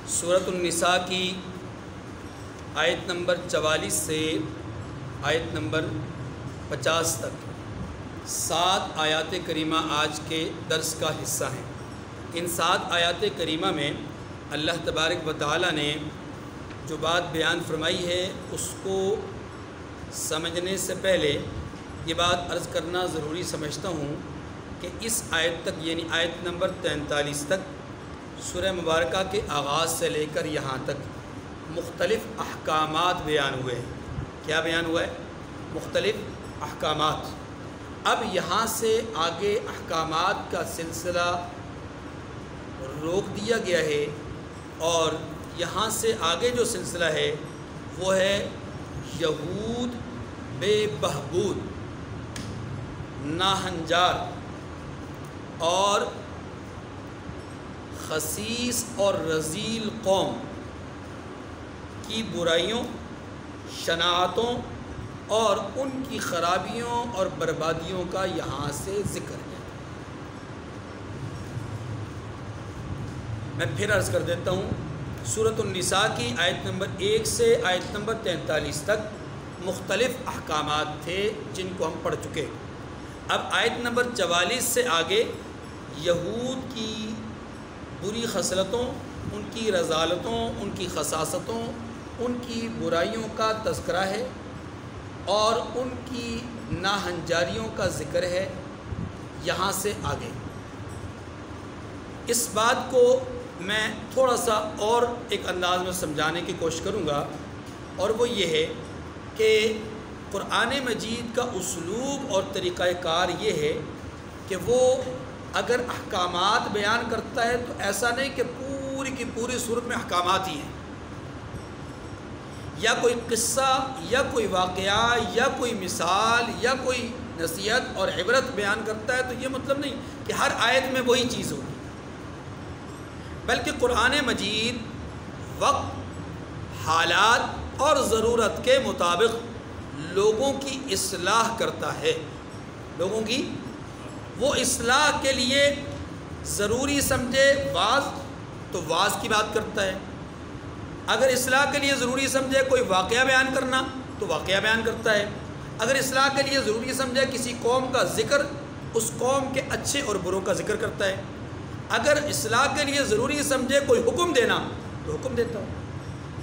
سورۃ النساء کی آیت نمبر 44 سے آیت نمبر 50 تک 7 آیات کریمہ آج کے درس کا حصہ ہیں۔ ان 7 آیات کریمہ میں اللہ تبارک و تعالی نے جو بات بیان فرمائی ہے اس کو سمجھنے سے پہلے یہ بات عرض کرنا ضروری سمجھتا ہوں کہ اس آیت تک یعنی آیت نمبر 43 تک سورہ مبارکہ کے آغاز سے لے کر یہاں تک مختلف احکامات بیان ہوئے ہیں۔ کیا بیان ہوا ہے؟ مختلف احکامات۔ اب یہاں سے آگے احکامات کا سلسلہ روک دیا گیا ہے اور یہاں سے آگے جو سلسلہ ہے وہ ہے یہود بے بہبود، ناہنجار اور خسیس اور رذیل قوم کی برائیوں، شناعتوں اور ان کی خرابیوں اور بربادیوں کا یہاں سے ذکر ہے۔ میں پھر عرض کر دیتا ہوں، سورۃ النساء کی آیت نمبر 1 سے آیت نمبر 43 تک مختلف احکامات تھے جن کو ہم پڑھ چکے۔ اب آیت نمبر 44 سے آگے یہود کی بری خصلتوں، ان کی رذالتوں، ان کی خساستوں، ان کی برائیوں کا تذکرہ ہے اور ان کی ناہنجاریوں کا ذکر ہے۔ یہاں سے آگے اس بات کو میں تھوڑا سا اور ایک انداز میں سمجھانے کی کوشش کروں گا، اور وہ یہ ہے کہ قرآن مجید کا اسلوب اور طریقہ کار یہ ہے کہ وہ اگر احکامات بیان کرتا ہے تو ایسا نہیں کہ پوری کی پوری صورت میں احکامات ہی ہیں، یا کوئی قصہ یا کوئی واقعہ یا کوئی مثال یا کوئی نصیحت اور عبرت بیان کرتا ہے تو یہ مطلب نہیں کہ ہر آیت میں وہی چیز ہوگی، بلکہ قرآن مجید وقت، حالات اور ضرورت کے مطابق لوگوں کی اصلاح کرتا ہے۔ لوگوں کی وہ اصلاح کے لیے ضروری سمجھے واعظ تو واعظ کی بات کرتا ہے، اگر اصلاح کے لیے ضروری سمجھے کوئی واقعہ بیان کرنا تو واقعہ بیان کرتا ہے، اگر اصلاح کے لیے ضروری سمجھے کسی قوم کا ذکر، اس قوم کے اچھے اور بروں کا ذکر کرتا ہے، اگر اصلاح کے لیے ضروری سمجھے کوئی حکم دینا تو حکم دیتا ہوں۔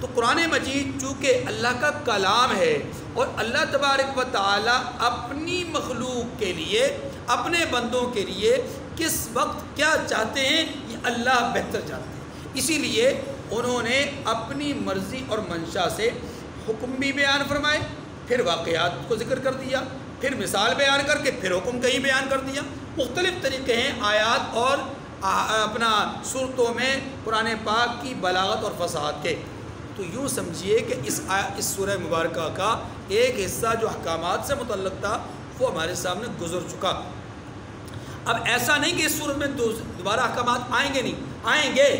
تو قرآن مجید چونکہ اللہ کا کلام ہے اور اللہ تبارک و تعالی اپنی مخلوق کے لیے، اپنے بندوں کے لیے کس وقت کیا چاہتے ہیں یہ اللہ بہتر جانتے ہیں، اسی لیے انہوں نے اپنی مرضی اور منشا سے حکم بھی بیان فرمائے، پھر واقعات کو ذکر کر دیا، پھر مثال بیان کر کے پھر حکم کہیں بیان کر دیا۔ مختلف طریقے ہیں آیات اور اپنا صورتوں میں قرآن پاک کی بلاغت اور فصاحت کے۔ تو یوں سمجھیے کہ اس سورہ مبارکہ کا ایک حصہ جو احکامات سے متعلق تھا وہ ہمارے سامنے گزر چکا۔ اب ایسا نہیں کہ اس سورت میں دوبارہ احکامات آئیں گے، نہیں آئیں گے،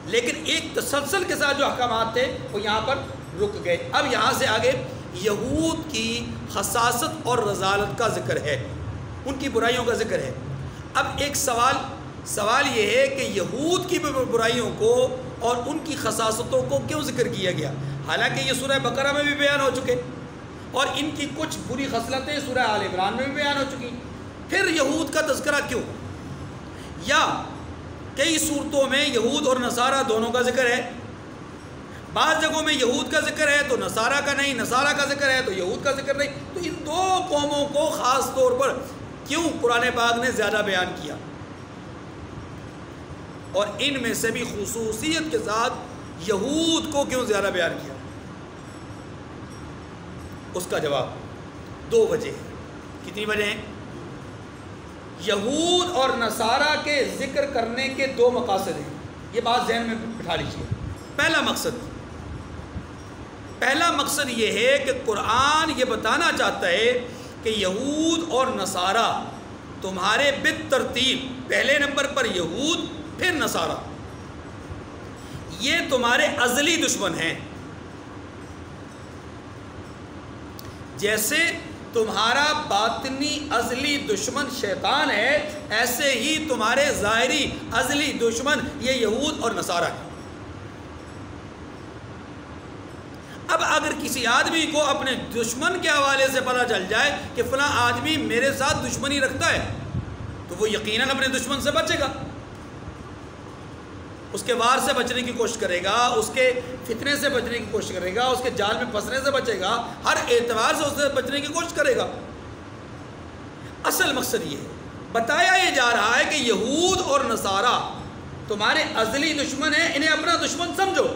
لیکن ایک تسلسل کے ساتھ جو احکامات تھے وہ یہاں پر رک گئے۔ اب یہاں سے آگے یہود کی خساست اور رذالت کا ذکر ہے، ان کی برائیوں کا ذکر ہے۔ اب ایک سوال یہ ہے کہ یہود کی برائیوں کو اور ان کی خساستوں کو کیوں ذکر کیا گیا، حالانکہ یہ سورہ بقرہ میں بھی بیان ہو چکے اور ان کی کچھ بری خصلتیں سورہ آل عمران میں بھی بیان ہو چکی، پھر یہود کا تذکرہ کیوں؟ یا کئی صورتوں میں یہود اور نصارہ دونوں کا ذکر ہے، بعض جگہوں میں یہود کا ذکر ہے تو نصارہ کا نہیں، نصارہ کا ذکر ہے تو یہود کا ذکر نہیں، تو ان دو قوموں کو خاص طور پر کیوں قرآن پاک نے زیادہ بیان کیا، اور ان میں سے بھی خصوصیت کے ساتھ یہود کو کیوں زیادہ بیان کیا؟ اس کا جواب 2 وجہ ہیں۔ کتنی وجہ ہیں؟ یہود اور نصارہ کے ذکر کرنے کے 2 مقاصد ہیں، یہ بات ذہن میں بٹھا لیجیے۔ پہلا مقصد یہ ہے کہ قرآن یہ بتانا چاہتا ہے کہ یہود اور نصارہ تمہارے بالترتیب، پہلے نمبر پر یہود پھر نصارہ، یہ تمہارے ازلی دشمن ہیں، جیسے تمہارا باطنی ازلی دشمن شیطان ہے، ایسے ہی تمہارے ظاہری ازلی دشمن یہ یہود اور نصارہ ہیں۔ اب اگر کسی آدمی کو اپنے دشمن کے حوالے سے پتہ چل جائے کہ فلاں آدمی میرے ساتھ دشمنی رکھتا ہے تو وہ یقیناً اپنے دشمن سے بچے گا، اس کے وار سے بچنے کی کوشش کرے گا، اس کے فتنے سے بچنے کی کوشش کرے گا، اس کے جال میں پھنسنے سے بچے گا، ہر اعتبار سے اس سے بچنے کی کوشش کرے گا۔ اصل مقصد یہ ہے، بتایا یہ جا رہا ہے کہ یہود اور نصارہ تمہارے ازلی دشمن ہیں، انہیں اپنا دشمن سمجھو۔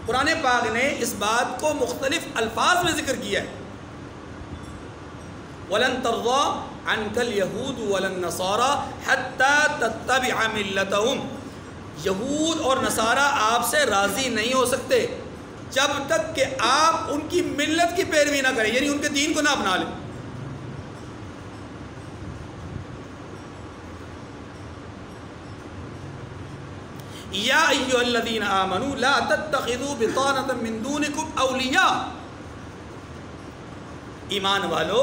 قرآن پاک نے اس بات کو مختلف الفاظ میں ذکر کیا ہے، وَلَن تَرْضَىٰ عَنْكَ الْيَهُودُ وَلَا النَّصَارَىٰ حَتَّىٰ تَتَّبِعَ مِلَّتَهُمْ، یہود اور نصارہ آپ سے راضی نہیں ہو سکتے جب تک کہ آپ ان کی ملت کی پیروی نہ کریں، یعنی ان کے دین کو نہ اپنا لیں۔ یا ایھا الذین آمنوا لا تتخذوا بطانۃ من دونکم اولیاء، ایمان والو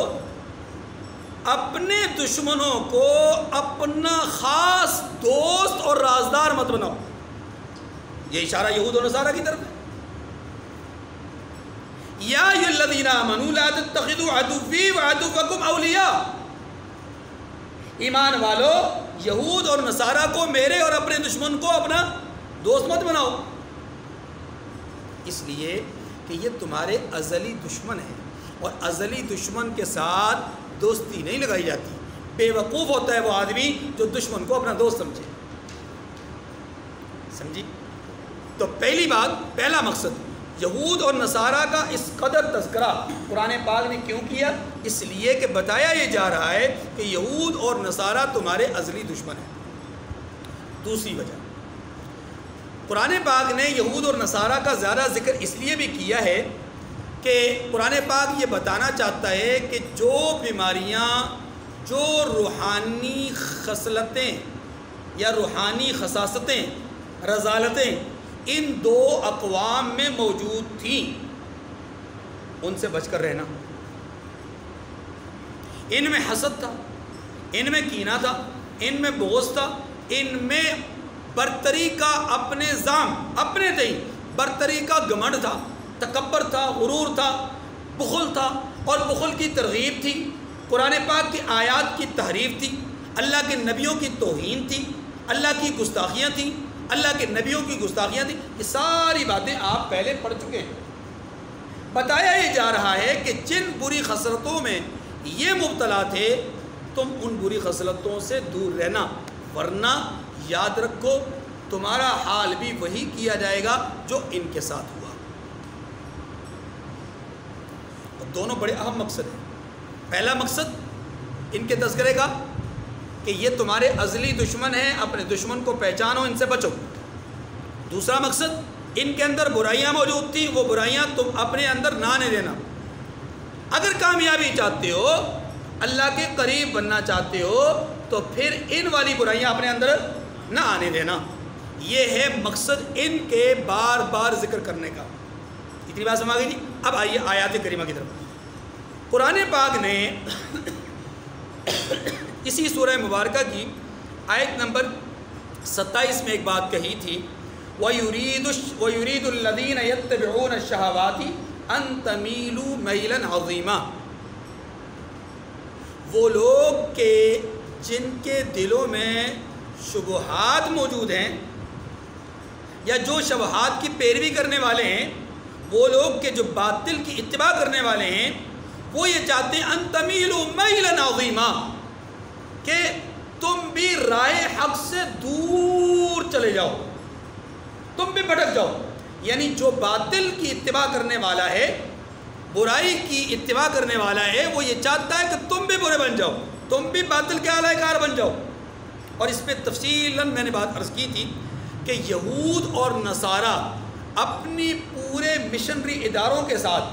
اپنے دشمنوں کو اپنا خاص دوست اور رازدار مت بناؤ۔ یہ اشارہ یہود و نصارہ کی طرف ہے۔ یا ایھا الذین آمنوا لا تتخذوا عدوی وعدوکم اولیاء، ایمان والو یہود اور نصارہ کو میرے اور اپنے دشمن کو اپنا دوست مت بناؤ، اس لیے کہ یہ تمہارے ازلی دشمن ہیں، اور ازلی دشمن کے ساتھ دوستی نہیں لگائی جاتی۔ بے وقوف ہوتا ہے وہ آدمی جو دشمن کو اپنا دوست سمجھے۔ سمجھی؟ تو پہلی بات، پہلا مقصد یہود اور نصارہ کا اس قدر تذکرہ قرآن پاک نے کیوں کیا؟ اس لیے کہ بتایا یہ جا رہا ہے کہ یہود اور نصارہ تمہارے ازلی دشمن ہیں۔ دوسری وجہ، قرآن پاک نے یہود اور نصارہ کا زیادہ ذکر اس لیے بھی کیا ہے کہ قرآن پاک یہ بتانا چاہتا ہے کہ جو بیماریاں، جو روحانی خصلتیں یا روحانی خصاصتیں، رذالتیں ان دو اقوام میں موجود تھیں، ان سے بچ کر رہنا۔ ان میں حسد تھا، ان میں کینہ تھا، ان میں بغض تھا، ان میں برتری کا اپنے ذام، اپنے تئیں برتری کا گھمنڈ تھا، تکبر تھا، غرور تھا، بخل تھا، اور بخل کی ترغیب تھی، قرآن پاک کی آیات کی تحریف تھی، اللہ کے نبیوں کی توہین تھی، اللہ کی گستاخیاں تھیں، اللہ کے نبیوں کی گستاخیاں تھیں۔ یہ ساری باتیں آپ پہلے پڑھ چکے ہیں۔ بتایا یہ جا رہا ہے کہ جن بری خصلتوں میں یہ مبتلا تھے تم ان بری خصلتوں سے دور رہنا، ورنہ یاد رکھو تمہارا حال بھی وہی کیا جائے گا جو ان کے ساتھ ہوا۔ اور دونوں بڑے اہم مقصد ہیں۔ پہلا مقصد ان کے تذکرے کا کہ یہ تمہارے ازلی دشمن ہیں، اپنے دشمن کو پہچانو، ان سے بچو۔ دوسرا مقصد، ان کے اندر برائیاں موجود تھیں، وہ برائیاں تم اپنے اندر نہ آنے دینا۔ اگر کامیابی چاہتے ہو، اللہ کے قریب بننا چاہتے ہو، تو پھر ان والی برائیاں اپنے اندر نہ آنے دینا۔ یہ ہے مقصد ان کے بار بار ذکر کرنے کا۔ اتنی بات سمجھ گئی جی؟ اب آئیے آیات کریمہ کی طرف۔ قرآن پاک نے اسی سورہ مبارکہ کی آیت نمبر 27 میں ایک بات کہی تھی، وَيُرِيدُ الَّذِينَ يَتَّبِعُونَ الشَّهَوَاتِ أَن تَمِيلُوا مَيْلًا عَظِيمًا، وہ لوگ کہ جن کے دلوں میں شبہات موجود ہیں یا جو شبہات کی پیروی کرنے والے ہیں، وہ لوگ کہ جو باطل کی اتباع کرنے والے ہیں، وہ یہ چاہتے ہیں ان تمیلوا میلا عظیما، کہ تم بھی رائے حق سے دور چلے جاؤ، تم بھی بھٹک جاؤ۔ یعنی جو باطل کی اتباع کرنے والا ہے، برائی کی اتباع کرنے والا ہے، وہ یہ چاہتا ہے کہ تم بھی برے بن جاؤ، تم بھی باطل کے اعلی کار بن جاؤ۔ اور اس پہ تفصیلاً میں نے بات عرض کی تھی کہ یہود اور نصارہ اپنی پورے مشنری اداروں کے ساتھ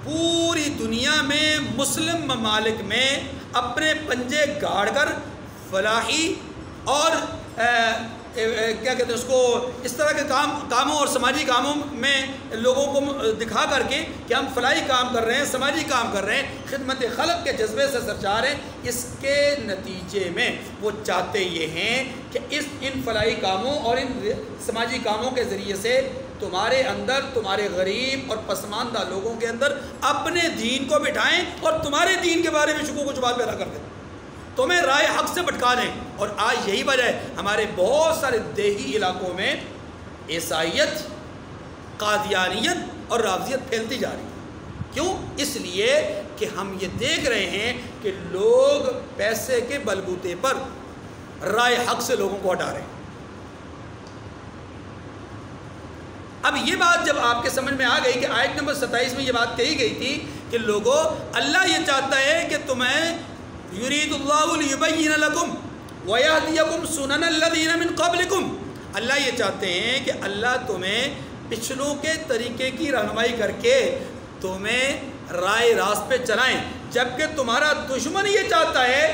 پوری دنیا میں مسلم ممالک میں اپنے پنجے گاڑ کر فلاحی اور کیا کہتے ہیں اس کو، اس طرح کے کاموں اور سماجی کاموں میں لوگوں کو دکھا کر کے کہ ہم فلاحی کام کر رہے ہیں، سماجی کام کر رہے ہیں، خدمت خلق کے جذبے سے سرشار ہیں۔ اس کے نتیجے میں وہ چاہتے یہ ہیں کہ ان فلاحی کاموں اور ان سماجی کاموں کے ذریعے سے تمہارے اندر تمہارے غریب اور پسماندہ لوگوں کے اندر اپنے دین کو بٹھائیں اور تمہارے دین کے بارے میں شکوک و شبہات پیدا کر دیں، تمہیں رائے حق سے بھٹکا دیں۔ اور آج یہی وجہ ہے ہمارے بہت سارے دیہی علاقوں میں عیسائیت، قادیانیت اور رافضیت پھیلتی جا رہی ہے۔ کیوں؟ اس لیے کہ ہم یہ دیکھ رہے ہیں کہ لوگ پیسے کے بلبوتے پر رائے حق سے لوگوں کو ہٹا رہے ہیں۔ اب یہ بات جب آپ کے سمجھ میں آ گئی کہ آیت نمبر 27 میں یہ بات کہی گئی تھی کہ لوگوں، اللہ یہ چاہتا ہے کہ تمہیں یرید اللہ لیبین لکم ویہدیکم سنن الذین من قبلکم، اللہ یہ چاہتے ہیں کہ اللہ تمہیں پچھلوں کے طریقے کی رہنمائی کر کے تمہیں رائے راست پہ چلائیں، جبکہ تمہارا دشمن یہ چاہتا ہے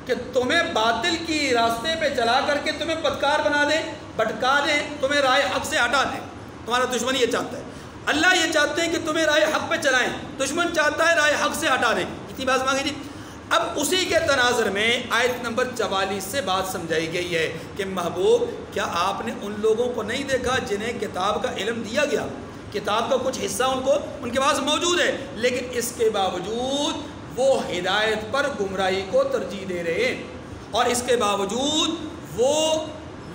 کہ تمہیں باطل کی راستے پہ چلا کر کے تمہیں بدکار بنا دیں، بھٹکا دیں، تمہیں رائے حق سے ہٹا دیں۔ تمہارا دشمن یہ چاہتا ہے، اللہ یہ چاہتے ہیں کہ تمہیں رائے حق پہ چلائیں، دشمن چاہتا ہے رائے حق سے ہٹا دیں۔ اتنی بات مانگی جی۔ اب اسی کے تناظر میں آیت نمبر 44 سے بات سمجھائی گئی ہے کہ محبوب، کیا آپ نے ان لوگوں کو نہیں دیکھا جنہیں کتاب کا علم دیا گیا، کتاب کا کچھ حصہ ان کے پاس موجود ہے، لیکن اس کے باوجود وہ ہدایت پر گمراہی کو ترجیح دے رہے ہیں، اور اس کے باوجود وہ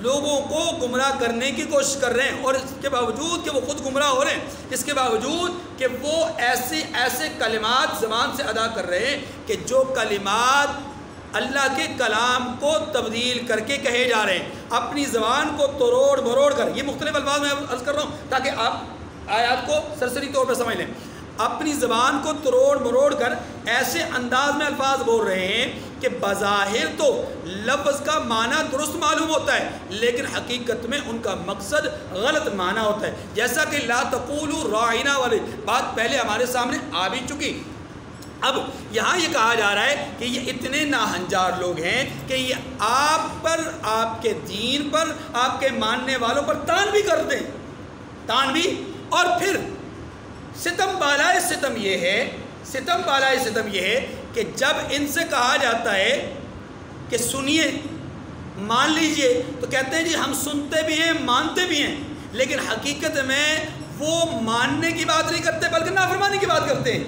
لوگوں کو گمراہ کرنے کی کوشش کر رہے ہیں، اور اس کے باوجود کہ وہ خود گمراہ ہو رہے ہیں، اس کے باوجود کہ وہ ایسے کلمات زبان سے ادا کر رہے ہیں کہ جو کلمات اللہ کے کلام کو تبدیل کر کے کہے جا رہے ہیں، اپنی زبان کو توڑ مروڑ کر، یہ مختلف الفاظ میں عرض کر رہا ہوں تاکہ آپ آیات کو سرسری طور پہ سمجھ لیں، اپنی زبان کو توڑ مروڑ کر ایسے انداز میں الفاظ بول رہے ہیں کہ بظاہر تو لفظ کا معنی درست معلوم ہوتا ہے، لیکن حقیقت میں ان کا مقصد غلط معنی ہوتا ہے، جیسا کہ لا تقولوا راعنا والی بات پہلے ہمارے سامنے آ بھی چکی۔ اب یہاں یہ کہا جا رہا ہے کہ یہ اتنے ناہنجار لوگ ہیں کہ یہ آپ پر، آپ کے دین پر، آپ کے ماننے والوں پر تان بھی کرتے ہیں، تان بھی، اور پھر ستم بالائے ستم یہ ہے، ستم بالائے ستم یہ ہے کہ جب ان سے کہا جاتا ہے کہ سنیے، مان لیجئے، تو کہتے ہیں جی ہم سنتے بھی ہیں، مانتے بھی ہیں، لیکن حقیقت میں وہ ماننے کی بات نہیں کرتے بلکہ نافرمانی کی بات کرتے ہیں۔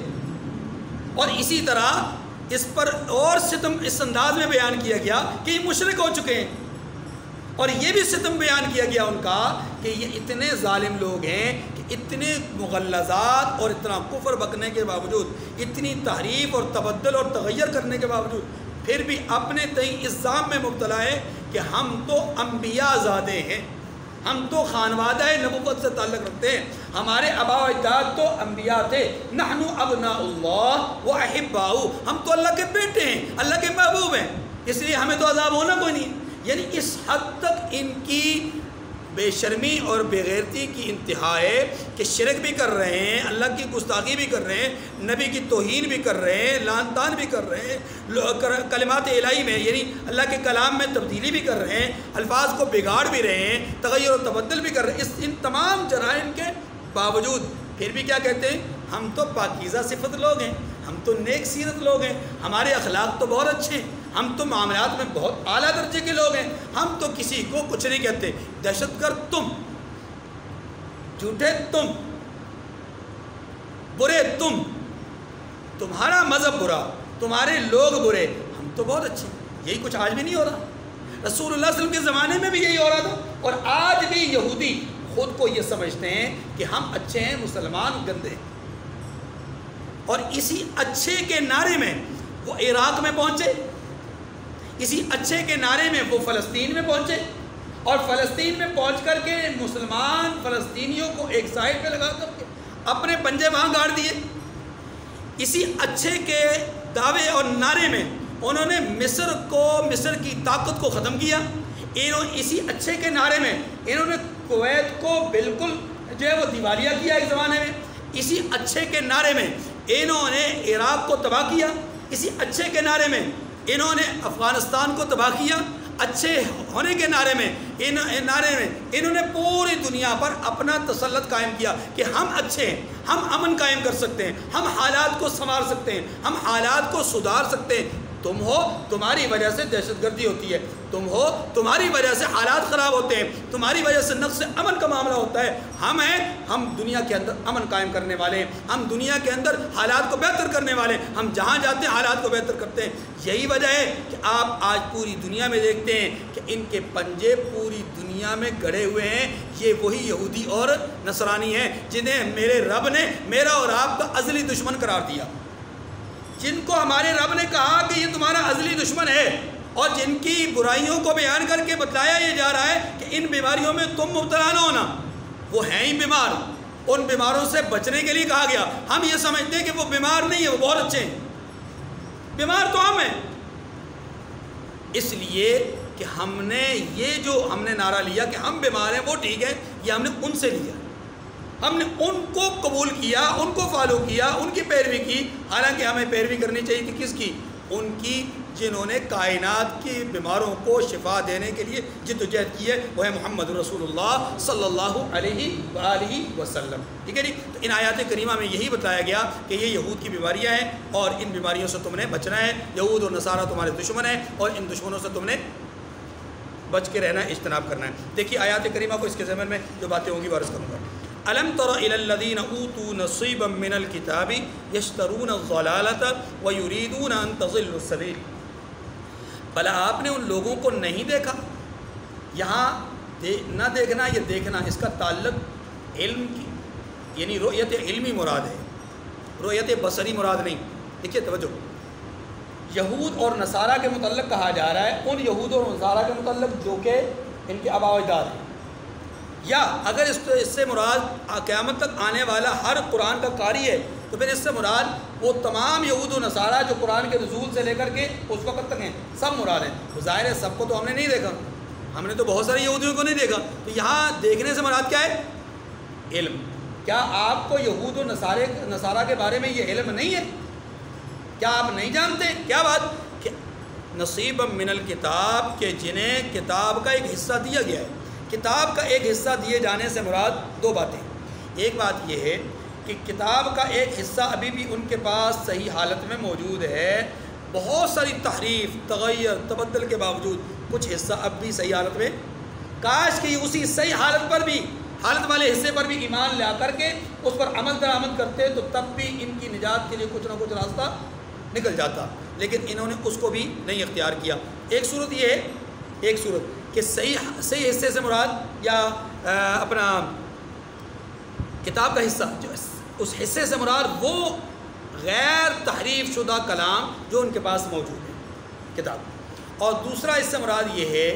اور اسی طرح اس پر اور ستم اس انداز میں بیان کیا گیا کہ یہ مشرک ہو چکے ہیں، اور یہ بھی ستم بیان کیا گیا ان کا کہ یہ اتنے ظالم لوگ ہیں کہ اتنے مغلظات اور اتنا کفر بکنے کے باوجود، اتنی تحریف اور تبدل اور تغیر کرنے کے باوجود، پھر بھی اپنے تئیں الزام میں مبتلا ہے کہ ہم تو انبیاء زادے ہیں، ہم تو خانوادہ نبوت سے تعلق رکھتے ہیں، ہمارے آباء و اجداد تو انبیاء تھے، نحن ابناء اللہ و احباؤ، ہم تو اللہ کے بیٹے ہیں، اللہ کے محبوب ہیں، اس لیے ہمیں تو عذاب ہونا کوئی نہیں۔ یعنی اس حد تک ان کی بے شرمی اور بے غیرتی کی انتہا ہے کہ شرک بھی کر رہے ہیں، اللہ کی گستاخی بھی کر رہے ہیں، نبی کی توہین بھی کر رہے ہیں، لعن طعن بھی کر رہے ہیں، کلمات الہی میں یعنی اللہ کے کلام میں تبدیلی بھی کر رہے ہیں، الفاظ کو بگاڑ بھی رہے ہیں، تغیر و تبدل بھی کر رہے ہیں۔ ان تمام جرائم کے باوجود پھر بھی کیا کہتے ہیں؟ ہم تو پاکیزہ صفت لوگ ہیں، ہم تو نیک سیرت لوگ ہیں، ہمارے اخلاق تو بہت اچھے ہیں، ہم تو معاملات میں بہت اعلیٰ درجے کے لوگ ہیں، ہم تو کسی کو کچھ نہیں کہتے۔ دہشت گرد تم، جھوٹے تم، برے تم، تمہارا مذہب برا، تمہارے لوگ برے، ہم تو بہت اچھے ہیں۔ یہی کچھ آج بھی نہیں ہو رہا؟ رسول اللہ صلی اللہ علیہ وسلم کے زمانے میں بھی یہی ہو رہا تھا، اور آج بھی یہودی خود کو یہ سمجھتے ہیں کہ ہم اچھے ہیں، مسلمان گندے ہیں، اور اسی اچھے کے نعرے میں وہ عراق میں پہنچے، اسی اچھے کے نعرے میں وہ فلسطین میں پہنچے، اور فلسطین میں پہنچ کر کے مسلمان فلسطینیوں کو ایک سائڈ پہ لگا کر کے اپنے پنجے وہاں گاڑ دیے۔ اسی اچھے کے دعوے اور نعرے میں انہوں نے مصر کی طاقت کو ختم کیا، اسی اچھے کے نعرے میں انہوں نے کویت کو بالکل جو ہے وہ دیوالیہ کیا ایک زمانے میں، اسی اچھے کے نعرے میں انہوں نے عراق کو تباہ کیا، اسی اچھے کے نعرے میں انہوں نے افغانستان کو تباہ کیا، اچھے ہونے کے نعرے میں انہوں نے پوری دنیا پر اپنا تسلط قائم کیا کہ ہم اچھے ہیں، ہم امن قائم کر سکتے ہیں، ہم حالات کو سنوار سکتے ہیں، ہم حالات کو سدھار سکتے ہیں، تم ہو، تمہاری وجہ سے دہشت گردی ہوتی ہے، تم ہو، تمہاری وجہ سے حالات خراب ہوتے ہیں، تمہاری وجہ سے نقص امن کا معاملہ ہوتا ہے۔ ہم ہیں، ہم دنیا کے اندر امن قائم کرنے والے ہیں، ہم دنیا کے اندر حالات کو بہتر کرنے والے ہیں، ہم جہاں جاتے ہیں حالات کو بہتر کرتے ہیں۔ یہی وجہ ہے کہ آپ آج پوری دنیا میں دیکھتے ہیں کہ ان کے پنجے پوری دنیا میں گڑے ہوئے ہیں۔ یہ وہی یہودی اور نصرانی ہیں جنہیں میرے رب نے میرا اور آپ کا ازلی دشمن قرار دیا، جن کو ہمارے رب نے کہا کہ یہ تمہارا ازلی دشمن ہے، اور جن کی برائیوں کو بیان کر کے بتلایا یہ جا رہا ہے کہ ان بیماریوں میں تم مبتلا نہ ہونا۔ وہ ہیں ہی بیمار، ان بیماروں سے بچنے کے لیے کہا گیا۔ ہم یہ سمجھتے ہیں کہ وہ بیمار نہیں ہے، وہ بہت اچھے ہیں، بیمار تو ہم ہیں۔ اس لیے کہ ہم نے یہ جو ہم نے نعرہ لیا کہ ہم بیمار ہیں وہ ٹھیک ہے، یہ ہم نے ان سے لیا، ہم نے ان کو قبول کیا، ان کو فالو کیا، ان کی پیروی کی، حالانکہ ہمیں پیروی کرنی چاہیے تھی کس کی؟ ان کی جنہوں نے کائنات کی بیماروں کو شفا دینے کے لیے جد و جہد کی ہے، وہ ہے محمد رسول اللہ صلی اللہ علیہ وآلہ وسلم۔ ٹھیک ہے جی، تو ان آیات کریمہ میں یہی بتایا گیا کہ یہ یہود کی بیماریاں ہیں اور ان بیماریوں سے تم نے بچنا ہے، یہود اور نصارہ تمہارے دشمن ہیں اور ان دشمنوں سے تم نے بچ کے رہنا ہے، اجتناب کرنا ہے۔ دیکھیے آیات کریمہ کو اس کے ضمن میں جو باتیں ہوں گی عرض کروں گا۔ الم تر الی الذین اوتوا نصیبا من الکتاب یشترون الضلالۃ ویریدون ان تضلوا السبیل۔ بھلا آپ نے ان لوگوں کو نہیں دیکھا؟ یہاں نہ دیکھنا، یہ دیکھنا، اس کا تعلق علم کی یعنی رؤیت علمی مراد ہے، رؤیت بصری مراد نہیں۔ دیکھیے توجہ، یہود اور نصارہ کے متعلق کہا جا رہا ہے ان یہود اور نصارہ کے متعلق جو کہ ان کے آباء و اجداد ہیں، یا اگر اس سے مراد قیامت تک آنے والا ہر قرآن کا قاری ہے تو پھر اس سے مراد وہ تمام یہود و نصارہ جو قرآن کے نزول سے لے کر کے اس وقت تک ہیں، سب مراد ہیں۔ تو ظاہر ہے سب کو تو ہم نے نہیں دیکھا، ہم نے تو بہت سارے یہودیوں کو نہیں دیکھا، تو یہاں دیکھنے سے مراد کیا ہے؟ علم۔ کیا آپ کو یہود و نصارہ کے بارے میں یہ علم نہیں ہے؟ کیا آپ نہیں جانتے؟ کیا بات کہ نصیب من الکتاب، کہ جنہیں کتاب کا ایک حصہ دیا گیا ہے۔ کتاب کا ایک حصہ دیے جانے سے مراد دو باتیں، ایک بات یہ ہے کہ کتاب کا ایک حصہ ابھی بھی ان کے پاس صحیح حالت میں موجود ہے، بہت ساری تحریف، تغیر، تبدل کے باوجود کچھ حصہ اب بھی صحیح حالت میں، کاش کہ اسی صحیح حالت پر بھی، حالت والے حصے پر بھی ایمان لا کر کے اس پر عمل درآمد کرتے تو تب بھی ان کی نجات کے لیے کچھ نہ کچھ راستہ نکل جاتا، لیکن انہوں نے اس کو بھی نہیں اختیار کیا۔ ایک صورت یہ ہے، ایک صورت کہ صحیح حصے سے مراد یا اپنا کتاب کا حصہ، جو اس حصے سے مراد وہ غیر تحریف شدہ کلام جو ان کے پاس موجود ہے کتاب، اور دوسرا اس سے مراد یہ ہے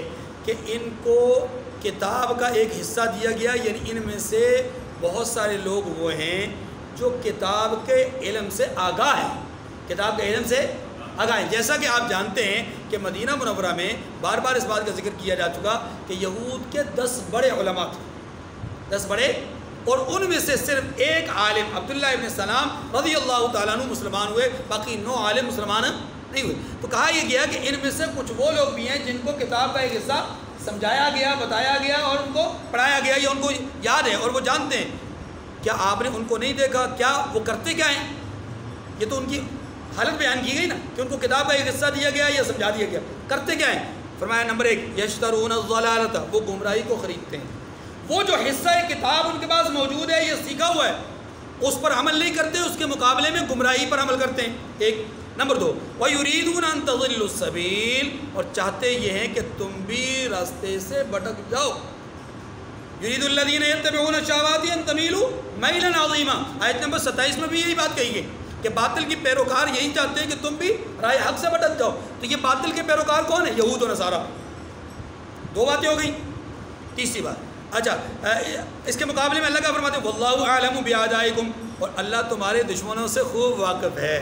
کہ ان کو کتاب کا ایک حصہ دیا گیا، یعنی ان میں سے بہت سارے لوگ وہ ہیں جو کتاب کے علم سے آگاہ ہیں، کتاب کے علم سے آگاہ ہیں۔ جیسا کہ آپ جانتے ہیں کہ مدینہ منورہ میں بار بار اس بات کا ذکر کیا جا چکا کہ یہود کے 10 بڑے علماء تھے، 10 بڑے، اور ان میں سے صرف ایک عالم عبداللہ ابن سلام رضی اللہ تعالیٰ عنہ مسلمان ہوئے، باقی 9 عالم مسلمان نہیں ہوئے۔ تو کہا یہ گیا کہ ان میں سے کچھ وہ لوگ بھی ہیں جن کو کتاب کا ایک حصہ سمجھایا گیا، بتایا گیا اور ان کو پڑھایا گیا، یا ان کو یاد ہے اور وہ جانتے ہیں۔ کیا آپ نے ان کو نہیں دیکھا؟ کیا وہ کرتے کیا ہیں؟ یہ تو ان کی حالت بیان کی گئی نا کہ ان کو کتاب کا ایک حصہ دیا گیا یا سمجھا دیا گیا، کرتے کیا ہیں؟ فرمایا نمبر 1 یشترون الضلالۃ، وہ گمراہی کو خریدتے ہیں، وہ جو حصہ کتاب ان کے پاس موجود ہے، یہ سیکھا ہوا ہے، اس پر عمل نہیں کرتے، اس کے مقابلے میں گمراہی پر عمل کرتے ہیں، ایک۔ نمبر 2 وَيُرِيدُونَ أَن تَضِلُّوا السَّبِيلَ، اور چاہتے یہ ہیں کہ تم بھی راستے سے بھٹک جاؤ۔ يُرِيدُ الَّذِينَ يَتَّبِعُونَ الشَّهَوَاتِ أَن تَمِيلُوا مَيْلًا عَظِيمًا، آیت نمبر 27 میں بھی یہی بات کہی گئی کہ باطل کے پیروکار یہی چاہتے ہیں کہ تم بھی رائے حق سے بھٹک جاؤ۔ تو یہ باطل کے پیروکار کون ہیں؟ یہود و نصارہ۔ 2 باتیں ہو گئیں۔ تیسری بات، اچھا اس کے مقابلے میں اللہ کا فرماتے ہیں واللہ اعلم بِأَعْدَائِكُمْ، اور اللہ تمہارے دشمنوں سے خوب واقف ہے۔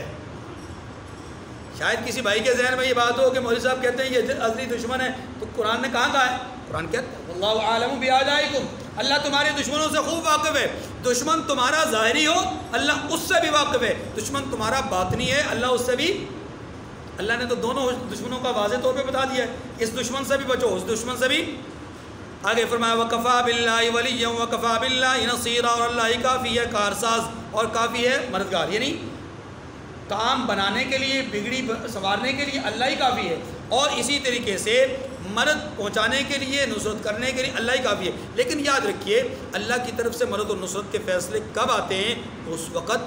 شاید کسی بھائی کے ذہن میں یہ بات ہو کہ مولوی صاحب کہتے ہیں یہ ازلی دشمن ہے، تو قرآن نے کہا ہے؟ قرآن کہتا ہے واللہ اعلم بِأَعْدَائِكُمْ، اللہ تمہارے دشمنوں سے خوب واقف ہے۔ دشمن تمہارا ظاہری ہو اللہ اس سے بھی واقف ہے، دشمن تمہارا باطنی ہے اللہ اس سے بھی، اللہ نے تو دونوں دشمنوں کا واضح طور پہ بتا دیا ہے، اس دشمن سے بھی بچو، اس دشمن سے بھی۔ آگے فرمایا وَكَفَى بِاللَّهِ وَلِيًّا وَكَفَى بِاللَّهِ نَصِيرًا، اور اللہ کافی ہے کارساز اور کافی ہے مددگار، یعنی کام بنانے کے لیے، بگڑی سنوارنے کے لیے اللہ ہی کافی ہے۔ اور اسی طریقے سے مدد پہنچانے کے لیے، نصرت کرنے کے لیے اللہ ہی کافی ہے۔ لیکن یاد رکھیے اللہ کی طرف سے مدد و نصرت کے فیصلے کب آتے ہیں؟ اس وقت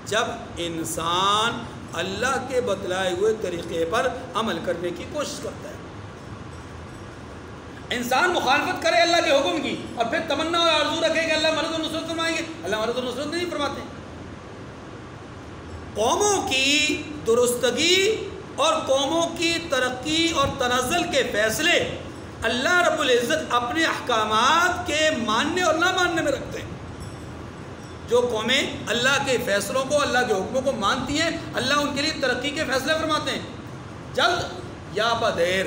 جب انسان اللہ کے بتلائے ہوئے طریقے پر عمل کرنے کی کوشش کرتا ہے۔ انسان مخالفت کرے اللہ کے حکم کی اور پھر تمنا اور آرزو رکھے کہ اللہ مدد و نصرت فرمائیں گے، اللہ مدد و نصرت نہیں فرماتے۔ قوموں کی درستگی اور قوموں کی ترقی اور تنزل کے فیصلے اللہ رب العزت اپنے احکامات کے ماننے اور نہ ماننے میں رکھتے ہیں۔ جو قومیں اللہ کے فیصلوں کو، اللہ کے حکموں کو مانتی ہیں، اللہ ان کے لیے ترقی کے فیصلے فرماتے ہیں، جلد یا بدیر۔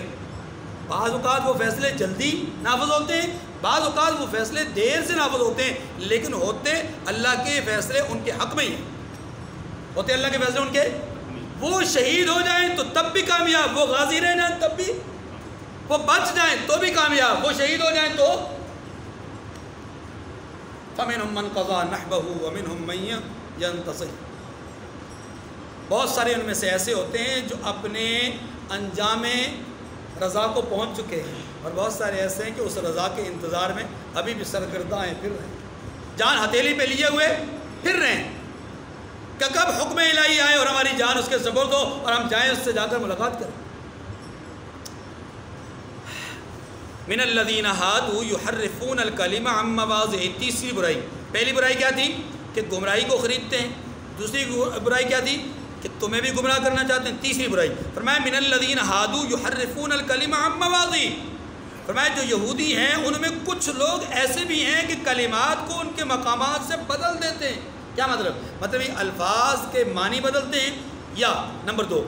بعض اوقات وہ فیصلے جلدی نافذ ہوتے ہیں، بعض اوقات وہ فیصلے دیر سے نافذ ہوتے ہیں، لیکن ہوتے اللہ کے فیصلے ان کے حق میں ہی ہیں، ہوتے اللہ کے فیصلے ان کے۔ وہ شہید ہو جائیں تو تب بھی کامیاب، وہ غازی رہ جائیں تب بھی، وہ بچ جائیں تو بھی کامیاب، وہ شہید ہو جائیں تو۔ فَمِنْهُمْ مَنْ قَضَى نَحْبَهُ وَمِنْهُمْ مَنْ يَنْتَظِرُ۔ بہت سارے ان میں سے ایسے ہوتے ہیں جو اپنے انجام رضا کو پہنچ چکے ہیں، اور بہت سارے ایسے ہیں کہ اس رضا کے انتظار میں ابھی بھی سرگرداں ہیں، پھر رہے ہیں، جان ہتھیلی پہ لیے ہوئے پھر رہے ہیں کہ کب حکم الہی آئے اور ہماری جان اس کے سپرد ہو اور ہم جائیں اس سے جا کر ملاقات کریں۔ من الذین ہادوا یحرفون الکلم عن مواضعہ۔ تیسری برائی، پہلی برائی کیا تھی کہ گمراہی کو خریدتے ہیں، دوسری برائی کیا تھی کہ تمہیں بھی گمراہ کرنا چاہتے ہیں، تیسری برائی فرمایا من الذین ہادوا یحرفون الکلم عن مواضعہ۔ فرمایا جو یہودی ہیں ان میں کچھ لوگ ایسے بھی ہیں کہ کلمات کو ان کے مقامات سے بدل دیتے ہیں۔ کیا مطلب یہ الفاظ کے معنی بدلتے ہیں، یا نمبر 2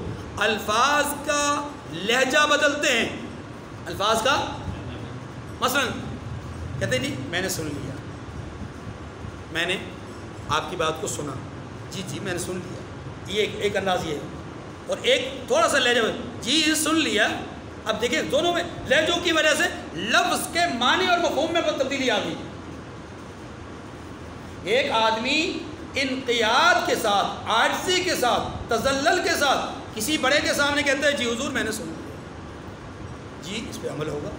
الفاظ کا لہجہ بدلتے ہیں، الفاظ کا مثلا کہتے ہیں جی میں نے سن لیا، میں نے آپ کی بات کو سنا، جی جی میں نے سن لیا، یہ ایک انداز یہ ہے، اور ایک تھوڑا سا لہجہ جی سن لیا۔ اب دیکھیں دونوں میں لہجوں کی وجہ سے لفظ کے معنی اور مفہوم میں تبدیلی آ گئی۔ ایک آدمی انقیاد کے ساتھ، عاجزی کے ساتھ، تذلل کے ساتھ کسی بڑے کے سامنے کہتا ہے جی حضور میں نے سن لیا، جی اس پہ عمل ہوگا،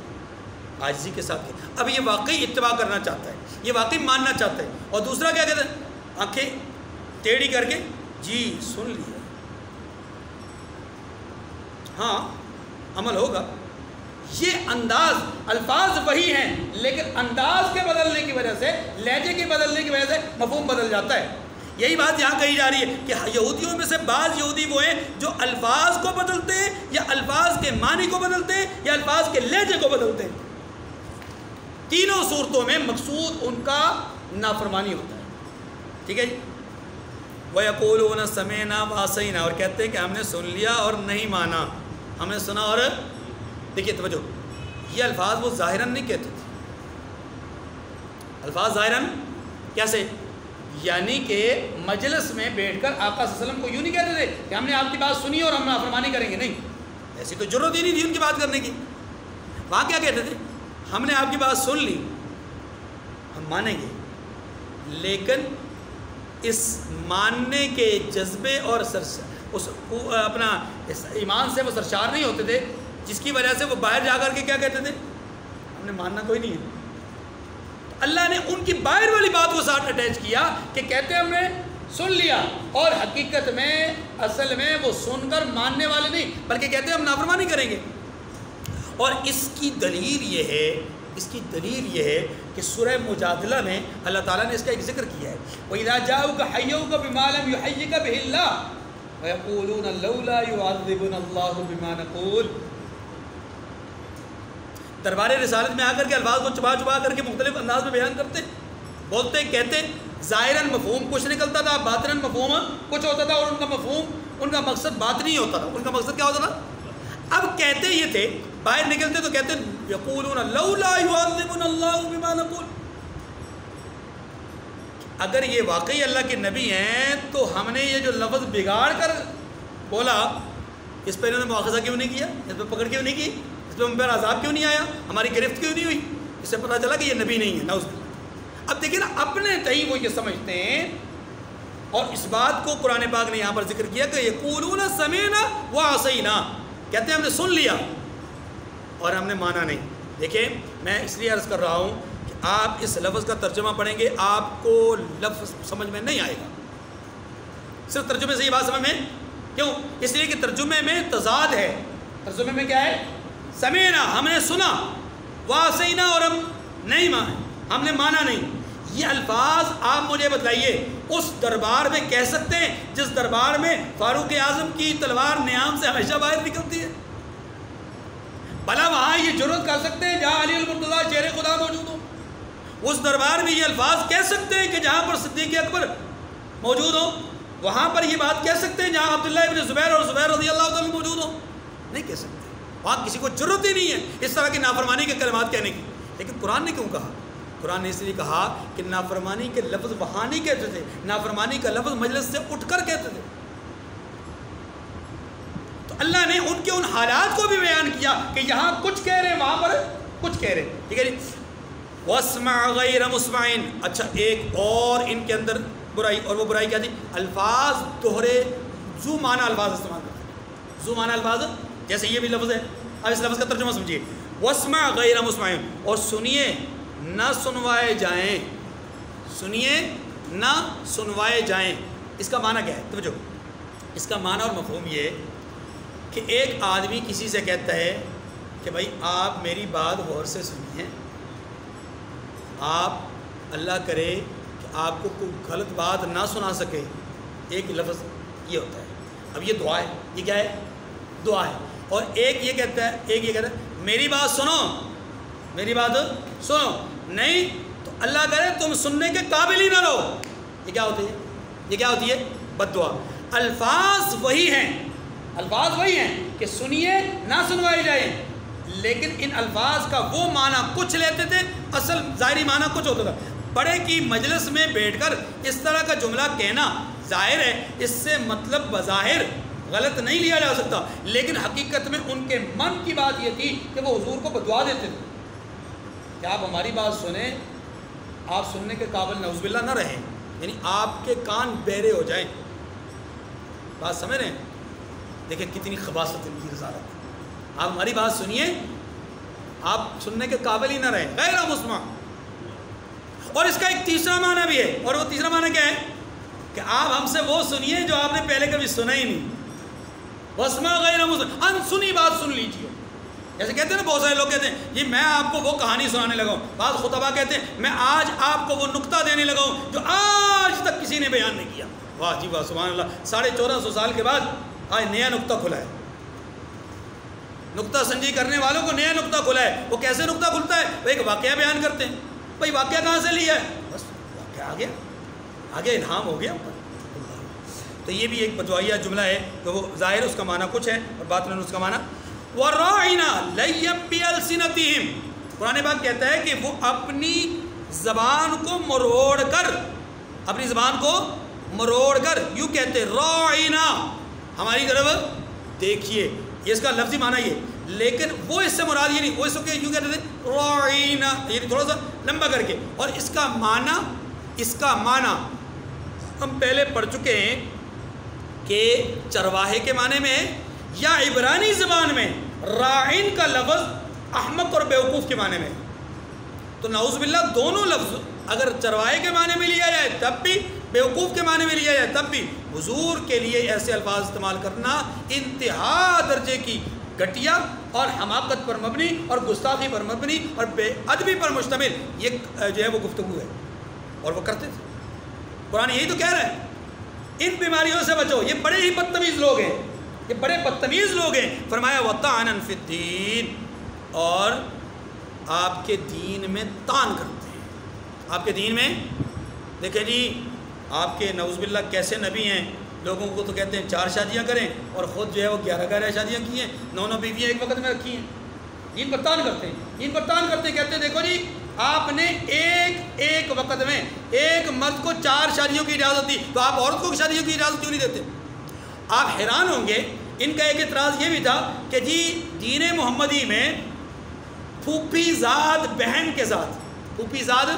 عاجزی کے ساتھ۔ اب یہ واقعی اتباع کرنا چاہتا ہے، یہ واقعی ماننا چاہتا ہے، اور دوسرا کیا کہتا ہے آنکھیں ٹیڑھی کر کے جی سن لیا، ہاں عمل ہوگا۔ یہ انداز، الفاظ وہی ہیں لیکن انداز کے بدلنے کی وجہ سے، لہجے کے بدلنے کی وجہ سے مفہوم بدل جاتا ہے۔ یہی بات یہاں کہی جا رہی ہے کہ یہودیوں میں سے بعض یہودی وہ ہیں جو الفاظ کو بدلتے ہیں، یا الفاظ کے معنی کو بدلتے ہیں، یا الفاظ کے لہجے کو بدلتے ہیں۔ تینوں صورتوں میں مقصود ان کا نافرمانی ہوتا ہے، ٹھیک ہے جی۔ وَيَقُولُونَ سَمِعْنَا وَعَصَيْنَا، اور کہتے ہیں کہ ہم نے سن لیا اور نہیں مانا، ہم نے سنا اور دیکھیے توجہ، یہ الفاظ وہ ظاہراً نہیں کہتے تھے، الفاظ ظاہراً کیسے؟ یعنی کہ مجلس میں بیٹھ کر آقا صلی اللہ علیہ وسلم کو یوں نہیں کہتے تھے کہ ہم نے آپ کی بات سنی اور ہم نافرمانی کریں گے، نہیں، ایسی تو جرت ہی نہیں تھی ان کی بات کرنے کی۔ وہاں کیا کہتے تھے؟ ہم نے آپ کی بات سن لی، ہم مانیں گے، لیکن اس ماننے کے جذبے اور اس اپنا اس ایمان سے وہ سرشار نہیں ہوتے تھے، جس کی وجہ سے وہ باہر جا کر کے کیا کہتے تھے؟ ہم نے ماننا کوئی نہیں ہے۔ اللہ نے ان کی باہر والی بات کو ساتھ اٹیچ کیا کہ کہتے ہم نے سن لیا، اور حقیقت میں اصل میں وہ سن کر ماننے والے نہیں بلکہ کہتے ہم نافرمانی کریں گے۔ اور اس کی دلیل یہ ہے کہ سورہ مجادلہ میں اللہ تعالیٰ نے اس کا ایک ذکر کیا ہے، وَإِذَا جَاءُوكَ حَيَّوْكَ بِمَا لَمْ يُحَيِّكَ بِهِ اللَّهُ وَيَقُولُونَ لَوْلَا يُعَذِّبُنَا اللَّهُ بِمَا نَقُولُ۔ دربار رسالت میں آ کر کے الفاظ کو چبا چبا کر کے مختلف انداز میں بیان کرتے، بولتے، کہتے، ظاہراً مفہوم کچھ نکلتا تھا، باطناً مفہوم کچھ ہوتا تھا، اور ان کا مقصد باطنی ہوتا تھا، ان کا مقصد کیا ہوتا تھا؟ اب کہتے یہ تھے، باہر نکلتے تو کہتے یقولون لولا یعذبنا اللہ بما نقول، اگر یہ واقعی اللہ کے نبی ہیں تو ہم نے یہ جو لفظ بگاڑ کر بولا اس پہ انہوں نے مؤاخذہ کیوں نہیں کیا، اس پہ پکڑ کیوں نہیں کی، اس پہ ہم پر عذاب کیوں نہیں آیا، ہماری گرفت کیوں نہیں ہوئی؟ اس سے پتہ چلا کہ یہ نبی نہیں ہے، نعوذ باللہ۔ اب دیکھیں نا، اپنے تئیں وہ یہ سمجھتے ہیں، اور اس بات کو قرآن پاک نے یہاں پر ذکر کیا کہ یقولون سمعنا وعصینا، کہتے ہیں ہم نے سن لیا اور ہم نے مانا نہیں. دیکھیں میں اس لیے عرض کر رہا ہوں کہ آپ اس لفظ کا ترجمہ پڑھیں گے آپ کو لفظ سمجھ میں نہیں آئے گا, صرف ترجمے سے یہ بات سمجھ میں. کیوں؟ اس لیے کہ ترجمے میں تضاد ہے. ترجمے میں کیا ہے؟ سمینا ہم نے سنا, واسینا اور ہم نہیں مانے, ہم نے مانا نہیں. یہ الفاظ آپ مجھے بتلائیے اس دربار میں کہہ سکتے ہیں جس دربار میں فاروق اعظم کی تلوار نیام سے ہمیشہ باہر نکلتی ہے؟ بھلا وہاں یہ جرات کر سکتے ہیں جہاں علی المرتضیٰ شیر خدا موجود ہو؟ اس دربار میں یہ الفاظ کہہ سکتے ہیں کہ جہاں پر صدیق اکبر موجود ہو؟ وہاں پر یہ بات کہہ سکتے ہیں جہاں عبداللہ ابن زبیر اور زبیر رضی اللہ تعالیٰ موجود ہو؟ نہیں کہہ سکتے. وہاں کسی کو ضرورت ہی نہیں ہے اس طرح کی نافرمانی کے کلمات کہنے کی. لیکن قرآن نے کیوں کہا؟ قرآن نے اس لیے کہا کہ نافرمانی کے لفظ وہاں نہیں کہتے تھے, نافرمانی کا لفظ مجلس سے اٹھ کر کہتے تھے. تو اللہ نے ان کے ان حالات کو بھی بیان کیا کہ یہاں کچھ کہہ رہے ہیں وہاں پر کچھ کہہ رہے ہیں. ٹھیک ہے جی. وَاسْمَعْ غَيْرَ مُسْمَعٍ. اچھا ایک اور ان کے اندر برائی, اور وہ برائی کیا تھی؟ الفاظ دوہرے ذو معنی الفاظ استعمال کرتے ہیں. ذو معنی الفاظ جیسے یہ بھی لفظ ہے. اب اس لفظ کا ترجمہ سمجھیے. وَاسْمَعْ غَيْرَ مُسْمَعٍ, اور سنیے نہ سنوائے جائیں. سنیے نہ سنوائے جائیں. اس کا معنی کیا ہے؟ توجہ, اس کا معنی اور مفہوم یہ کہ ایک آدمی کسی سے کہتا ہے کہ بھائی آپ میری بات غور سے سنیے, آپ اللہ کرے کہ آپ کو کوئی غلط بات نہ سنا سکے. ایک لفظ یہ ہوتا ہے. اب یہ دعا ہے, یہ کیا ہے؟ دعا ہے. اور ایک یہ کہتا ہے میری بات سنو, میری بات سنو. نہیں تو اللہ کرے تم سننے کے قابل ہی نہ رہو. یہ کیا ہوتی ہے؟ یہ کیا ہوتی ہے؟ بد دعا. الفاظ وہی ہیں, الفاظ وہی ہیں کہ سنیے نہ سنوائے جائیں, لیکن ان الفاظ کا وہ معنی کچھ لیتے تھے, اصل ظاہری معنی کچھ ہوتا تھا. بڑے کی مجلس میں بیٹھ کر اس طرح کا جملہ کہنا ظاہر ہے اس سے مطلب بظاہر غلط نہیں لیا جا سکتا, لیکن حقیقت میں ان کے من کی بات یہ تھی کہ وہ حضور کو بدعا دیتے تھے کہ آپ ہماری بات سنیں, آپ سننے کے قابل نعوذ باللہ نہ رہیں, یعنی آپ کے کان بہرے ہو جائیں. بات سمجھ رہے ہیں؟ دیکھیں کتنی خباثت ان کی رسالت. آپ ہماری بات سنیے, آپ سننے کے قابل ہی نہ رہیں, غیر مسمع. اور اس کا ایک تیسرا معنی بھی ہے, اور وہ تیسرا معنی کیا ہے کہ آپ ہم سے وہ سنیے جو آپ نے پہلے کبھی سنا ہی نہیں. وَاسْمَعْ غَيْرَ مُسْمَعٍ, انسنی بات سن لیجیے. جیسے کہتے ہیں نا بہت سارے لوگ کہتے ہیں جی میں آپ کو وہ کہانی سنانے لگا ہوں. بعض خطبہ کہتے ہیں میں آج آپ کو وہ نکتہ دینے لگا ہوں جو آج تک کسی نے بیان نہیں کیا. واہ جی واہ, سبحان اللہ. 1450 سال کے بعد آج نیا نکتہ کھلا ہے. نکتہ سنجی کرنے والوں کو نیا نکتہ کھلا ہے. وہ کیسے نکتہ کھلتا ہے؟ وہ ایک واقعہ بیان کرتے ہیں. بھائی واقعہ کہاں سے لیا ہے؟ بس واقعہ آگے الہام ہو گیا. تو یہ بھی ایک بدعائیہ جملہ ہے کہ وہ ظاہر اس کا معنی کچھ ہے اور باطن اس کا معنی وَرَاعِنَا لَيَّمْ بِأَلْسِنَتِهِمْ. قرآن پاک کہتا ہے کہ وہ اپنی زبان کو مروڑ کر, اپنی زبان کو مروڑ کر یوں کہتے راعِنَا, ہماری طرف دیکھیے. یہ اس کا لفظی معنی یہ, لیکن وہ اس سے مراد یہ نہیں, وہ اس کو یوں کہتے تھے راعِنَا, یعنی تھوڑا سا لمبا کر کے. اور اس کا معنی ہم پہلے پڑھ چکے ہیں کہ چرواہے کے معنی میں یا عبرانی زبان میں راعین کا لفظ احمق اور بیوقوف کے معنی میں. تو نعوذ باللہ دونوں لفظ اگر چرواہے کے معنی میں لیا جائے تب بھی, بیوقوف کے معنی میں لیا جائے تب بھی, حضور کے لیے ایسے الفاظ استعمال کرنا انتہا درجے کی گھٹیا اور حماقت پر مبنی اور گستاخی پر مبنی اور بے ادبی پر مشتمل یہ جو ہے وہ گفتگو ہے. اور وہ کرتے تھے. قرآن یہی تو کہہ رہا ہے ان بیماریوں سے بچو, یہ بڑے ہی بدتمیز لوگ ہیں, یہ بڑے بدتمیز لوگ ہیں. فرمایا وَطَعْنًا فِي الدِّينِ, اور آپ کے دین میں طعن کرتے ہیں. آپ کے دین میں دیکھیں جی آپ کے نعوذ باللہ کیسے نبی ہیں, لوگوں کو تو کہتے ہیں 4 شادیاں کریں اور خود جو ہے وہ 11 شادیاں کی ہیں, 9 بیویاں ایک وقت میں رکھی ہیں. دین پر طعن کرتے ہیں, دین پر طعن کرتے ہیں. کہتے ہیں دیکھو جی آپ نے ایک وقت میں ایک مرد کو 4 شادیوں کی اجازت دی, تو آپ عورت کو شادیوں کی اجازت کیوں نہیں دیتے؟ آپ حیران ہوں گے. ان کا ایک اعتراض یہ بھی تھا کہ جی دین محمدی میں پھوپھی زاد بہن کے ساتھ, پھوپھی زاد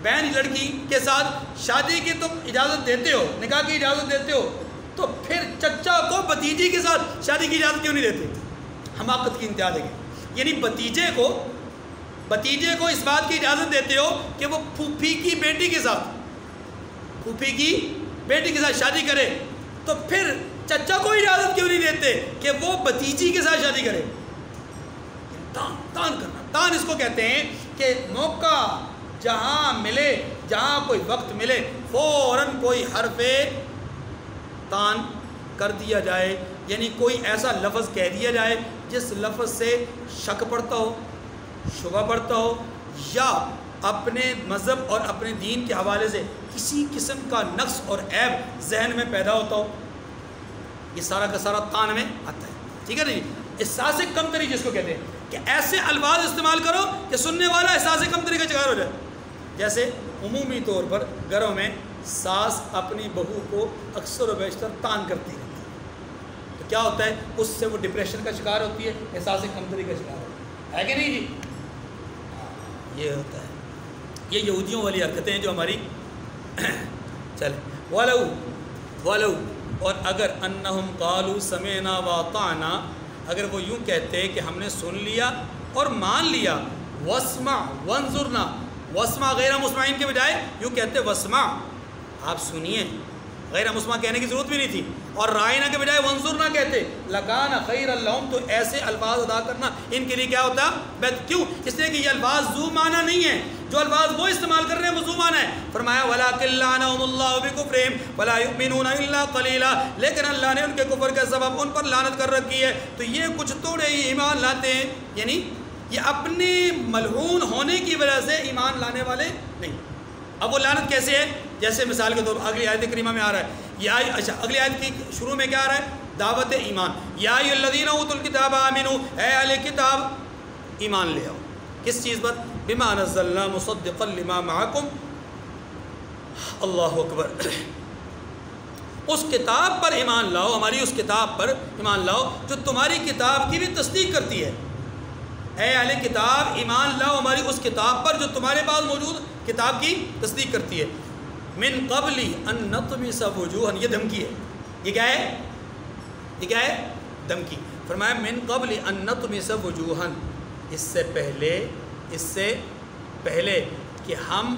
بہن لڑکی کے ساتھ شادی کی تم اجازت دیتے ہو, نکاح کی اجازت دیتے ہو, تو پھر چچا کو بھتیجی کے ساتھ شادی کی اجازت کیوں نہیں دیتے؟ حماقت کی انتہا دیکھیں. یعنی بھتیجے کو اس بات کی اجازت دیتے ہو کہ وہ پھوپھی کی بیٹی کے ساتھ شادی کرے، تو پھر چچا کو اجازت کیوں نہیں دیتے کہ وہ بھتیجی کے ساتھ شادی کرے؟ تان کرنا، تان اس کو کہتے ہیں کہ موقع جہاں ملے، جہاں کوئی وقت ملے، فوراً کوئی حرف تان کر دیا جائے، یعنی کوئی ایسا لفظ کہہ دیا جائے جس لفظ سے شک پڑتا ہو، شبہ پڑتا ہو، یا اپنے مذہب اور اپنے دین کے حوالے سے کسی قسم کا نقص اور عیب ذہن میں پیدا ہوتا ہو، یہ سارا کا سارا تان میں آتا ہے، ٹھیک ہے نا جی؟ احساس کمتری جس کو کہتے ہیں کہ ایسے الفاظ استعمال کرو کہ سننے والا احساس کمتری کا شکار ہو جائے. جیسے عمومی طور پر گھروں میں ساس اپنی بہو کو اکثر و بیشتر تان کرتی رہتی ہے، تو کیا ہوتا ہے؟ اس سے وہ ڈپریشن کا شکار ہوتی ہے، احساس کمتری کا شکار ہوتا ہے کہ نہیں جی؟ یہ ہوتا ہے، یہ یہودیوں والی حرکتیں ہیں جو ہماری چلے. وَلَوْ اور اگر انہم قالوا سمعنا واطعنا، اگر وہ یوں کہتے کہ ہم نے سن لیا اور مان لیا، واسمع وانظرنا، واسمع غیر مسمعین کے بجائے یوں کہتے واسمع، آپ سنیے، غیر مسمع کہنے کی ضرورت بھی نہیں تھی، اور رائنا کے بجائے وانظرنا کہتے، لکان خیر لہم، تو ایسے الفاظ ادا کرنا ان کے لیے کیا ہوتا ہے؟ کیوں؟ اس لیے کہ یہ الفاظ ذو معنی نہیں ہیں، جو الفاظ وہ استعمال کر رہے ہیں وہ ذو معنی ہے. فرمایا وَلَٰكِن لَّعَنَهُمُ اللَّهُ بِكُفْرِهِمْ وَلَا يُؤْمِنُونَ إِلَّا قَلِيلًا، لیکن اللہ نے ان کے کفر کے سبب ان پر لعنت کر رکھی ہے، تو یہ کچھ تھوڑے ہی ایمان لاتے ہیں، یعنی یہ اپنے ملعون ہونے کی وجہ سے ایمان لانے والے نہیں. اب وہ لعنت کیسے ہے؟ جیسے مثال کے طور پر اگلی آیت کریمہ میں آ رہا ہے، اچھا اگلی آیت کی شروع میں کیا آ رہا ہے؟ دعوت ایمان. یا ایھا الذین اوتوا الکتاب آمنوا، اے اہل کتاب ایمان لے آؤ. کس چیز پر؟ بما نزلنا مصدقا لما معکم. اللہ اکبر. اس کتاب پر ایمان لاؤ، ہماری اس کتاب پر ایمان لاؤ جو تمہاری کتاب کی بھی تصدیق کرتی ہے. اے اہل کتاب ایمان لاؤ ہماری اس کتاب پر جو تمہارے پاس موجود کتاب کی تصدیق کرتی ہے. من قبل ان نطمس وجوہا، یہ دھمکی ہے. یہ کیا ہے؟ یہ کیا ہے؟ دھمکی. فرمایا من قبل ان نطمس وجوہا، اس سے پہلے کہ ہم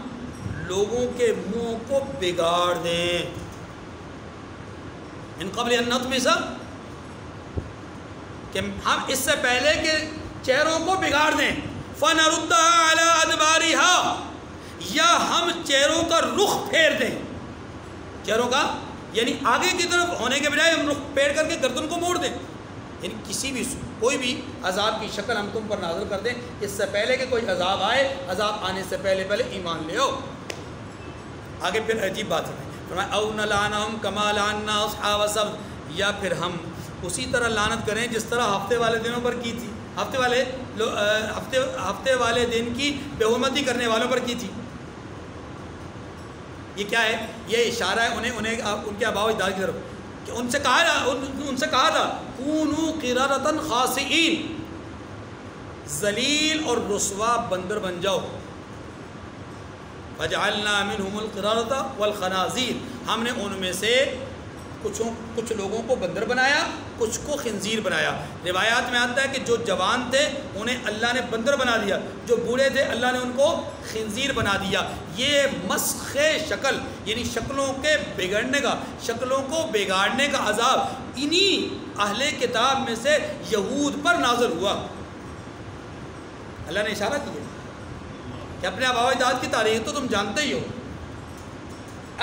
لوگوں کے منہ کو بگاڑ دیں. من قبل ان نطمس، کہ ہم اس سے پہلے کہ چہروں کو بگاڑ دیں. فَنَرُدَّهَا عَلَىٰ أَدْبَارِهَا، یا ہم چہروں کا رخ پھیر دیں. چہروں کا یعنی آگے کی طرف ہونے کے بجائے ہم رخ پھیر کر کے گردن کو موڑ دیں. یعنی کوئی بھی عذاب کی شکل ہم تم پر نازل کر دیں اس سے پہلے کہ کوئی عذاب آئے، عذاب آنے سے پہلے ایمان لے آؤ. آگے پھر عجیب بات ہے، فرمایا او نلعنہم کما لعنا اصحاب السبت، یا پھر ہم اسی طرح لعنت کریں جس طرح ہفتے والے دنوں پر کی تھی، ہفتے والے دن کی بے حرمتی کرنے والوں پر کی تھی. یہ کیا ہے؟ یہ اشارہ ہے انہیں ان کے آباء و اجداد کی طرف کہ ان سے کہا تھا کونوا قردۃ خاسئین، ذلیل اور رسوا بندر بن جاؤ. فجعلنا منهم القردۃ والخنازیر، ہم نے ان میں سے کچھ لوگوں کو بندر بنایا، کچھ کو خنزیر بنایا. روایات میں آتا ہے کہ جو جوان تھے انہیں اللہ نے بندر بنا دیا، جو بوڑھے تھے اللہ نے ان کو خنزیر بنا دیا. یہ مسخ شکل یعنی شکلوں کے بگڑنے کا، شکلوں کو بگاڑنے کا عذاب انہی اہل کتاب میں سے یہود پر نازل ہوا. اللہ نے اشارہ کیا کہ اپنے آباء و اجداد کی تاریخ تو تم جانتے ہی ہو.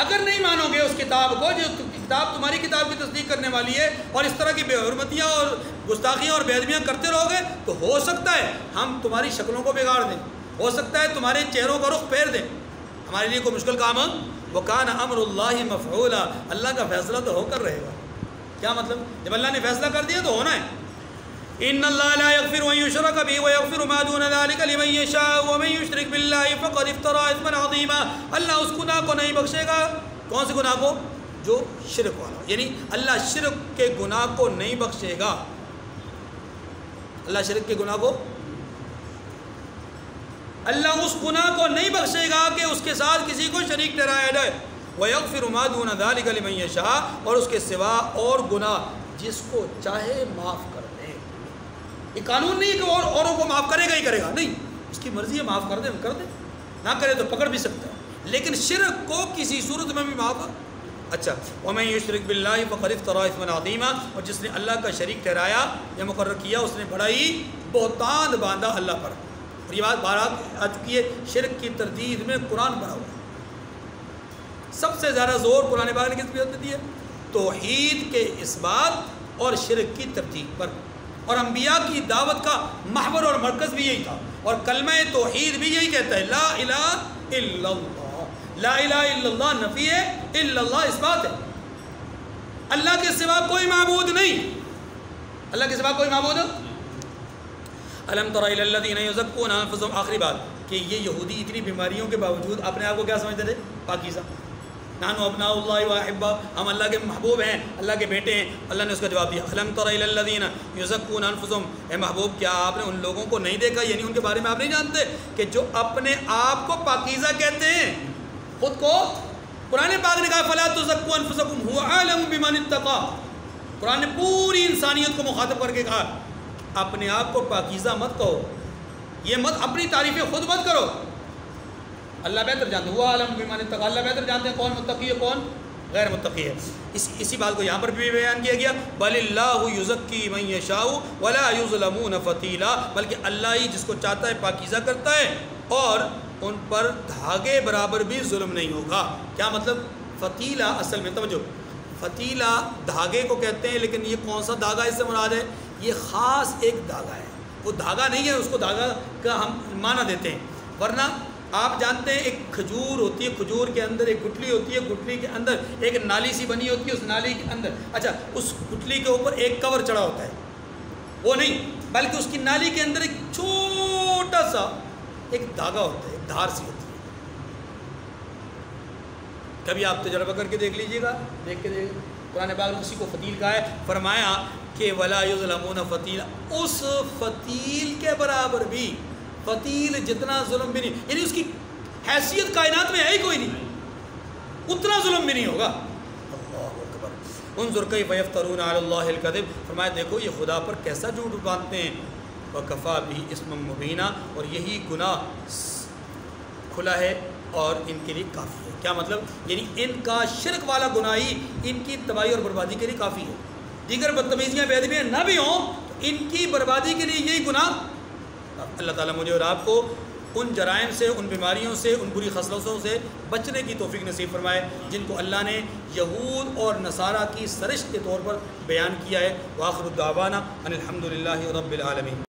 اگر نہیں مانو گے اس کتاب کو جو کتاب تمہاری کتاب کی تصدیق کرنے والی ہے، اور اس طرح کی بے حرمتیاں اور گستاخیاں اور بے ادبیاں کرتے رہو گے، تو ہو سکتا ہے ہم تمہاری شکلوں کو بگاڑ دیں، ہو سکتا ہے تمہارے چہروں کا رخ پھیر دیں. ہمارے لیے کوئی مشکل کام ہے؟ وَكَانَ أَمْرُ اللَّهِ مَفْعُولًا، اللہ کا فیصلہ تو ہو کر رہے گا. کیا مطلب؟ جب اللہ نے فیصلہ کر دیا تو ہونا ہے. إِنَّ اللَّهَ لَا يَغْفِرُ أَن يُشْرَكَ بِهِ وَيَغْفِرُ مَا دُونَ ذَلِكَ لِمَن يَشَاءُ وَمَن يُشْرِكْ بِاللَّهِ فَقَدِ افْتَرَىٰ إِثْمًا عَظِيمًا. اللہ اس گناہ کو نہیں بخشے گا. کون سے گناہ کو؟ جو شرک والا، یعنی اللہ شرک کے گناہ کو نہیں بخشے گا. اللہ شرک کے گناہ کو، اللہ اس گناہ کو نہیں بخشے گا کہ اس کے ساتھ کسی کو شریک ٹھہرایا جائے. وَيَغْفِرُ مَا دُونَ ذَلِكَ لِمَن يَشَاءُ، اور اس کے سوا اور گناہ جس کو چاہے معاف کر دے. یہ قانون نہیں ہے کہ اوروں کو معاف کرے گا ہی کرے گا، نہیں، اس کی مرضی ہے، معاف کر دے کر دے، نہ کرے تو پکڑ بھی سکتا ہے، لیکن شرک کو کسی صورت میں بھی معاف۔ اچھا، وَمَن يُشْرِكْ بِاللَّهِ فَقَدِ افْتَرَىٰ إِثْمًا عَظِيمًا، اور جس نے اللہ کا شریک ٹھہرایا یا مقرر کیا اس نے بڑا ہی بہتان باندھا اللہ پر۔ اور یہ بات بارہ آ چکی ہے، شرک کی تردید میں قرآن بھرا ہوا ہے۔ سب سے زیادہ زور قرآن پاک نے کس پہ دی ہے؟ توحید کے اس بات اور شرک کی تردید پر، اور انبیاء کی دعوت کا محور اور مرکز بھی یہی تھا، اور کلمہ توحید بھی یہی کہتا ہے، لا الہ الا اللہ۔ لا الہ الا اللہ نفی ہے، الا اللہ اس بات ہے، اللہ کے سوا کوئی معبود نہیں، اللہ کے سوا کوئی معبود نہیں۔ الم تر الی الذین یزکون انفسهم، آخری بات کہ یہ یہودی اتنی بیماریوں کے باوجود اپنے آپ کو کیا سمجھتے تھے؟ پاکیزہ۔ نحن ابناء اللہ واحبہ، ہم اللہ کے محبوب ہیں، اللہ کے بیٹے ہیں۔ اللہ نے اس کا جواب دیا، الم تر الی الذین یزکون انفسهم، اے محبوب کیا آپ نے ان لوگوں کو نہیں دیکھا، یعنی ان کے بارے میں آپ نہیں جانتے کہ جو اپنے آپ کو پاکیزہ کہتے ہیں، خود کو قرآن پاک نے کہا فلا تزکوا انفسکم هو اعلم بمن اتقى، قرآن نے پوری انسانیت کو مخاطب کر کے کہا اپنے آپ کو پاکیزہ مت کہو، یہ مت اپنی تعریفیں خود مت کرو، اللہ بہتر جانتے ہیں، هو اعلم بمن اتقى، اللہ بہتر جانتے ہیں کون متقی ہے کون غیر متقی ہے۔ اسی بات کو یہاں پر بھی بیان کیا گیا، بل اللہ یزکی من یشاء ولا یظلمون فتیلا، بلکہ اللہ ہی جس کو چاہتا ہے پاکیزہ کرتا ہے اور ان پر دھاگے برابر بھی ظلم نہیں ہوگا۔ کیا مطلب؟ فتیلہ اصل میں توجہ، فتیلہ دھاگے کو کہتے ہیں، لیکن یہ کون سا دھاگا اس سے مراد ہے؟ یہ خاص ایک دھاگا ہے، وہ دھاگا نہیں ہے اس کو دھاگا کا ہم معنی دیتے ہیں، ورنہ آپ جانتے ہیں ایک کھجور ہوتی ہے، کھجور کے اندر ایک گٹھلی ہوتی ہے، گٹھلی کے اندر ایک نالی سی بنی ہوتی ہے، اس نالی کے اندر اچھا اس گٹھلی کے اوپر ایک کور چڑھا ہوتا ہے، وہ نہیں، بلکہ اس کی نالی کے اندر ایک چھوٹا سا ایک دھاگا ہوتا ہے، ایک دھار سی ہوتی ہے۔ کبھی آپ تجربہ کر کے دیکھ لیجئے گا، دیکھ کے دیکھ، قرآن پاک نے اسی کو فتیل کہا ہے، فرمایا کہ ولا یظلمون فتیلا، اس فتیل کے برابر بھی، فتیل جتنا ظلم بھی نہیں، یعنی اس کی حیثیت کائنات میں ہے ہی کوئی نہیں، اتنا ظلم بھی نہیں ہوگا۔ اللہ اکبر، انظر کیف یفترون علی اللہ الکذب، فرمایا دیکھو یہ خدا پر کیسا جھوٹ باندھتے ہیں، وکفا بھی اسم مبینہ، اور یہی گناہ کھلا ہے اور ان کے لیے کافی ہے۔ کیا مطلب؟ یعنی ان کا شرک والا گناہ ہی ان کی تباہی اور بربادی کے لیے کافی ہے، دیگر بدتمیزیاں بے ادبیاں نہ بھی ہوں تو ان کی بربادی کے لیے یہی گناہ۔ اللہ تعالیٰ مجھے اور آپ کو ان جرائم سے، ان بیماریوں سے، ان بری خصلتوں سے بچنے کی توفیق نصیب فرمائے جن کو اللہ نے یہود اور نصارہ کی سرشت کے طور پر بیان کیا ہے۔ وآخر الدعوانا ان الحمد للہ رب العالمین۔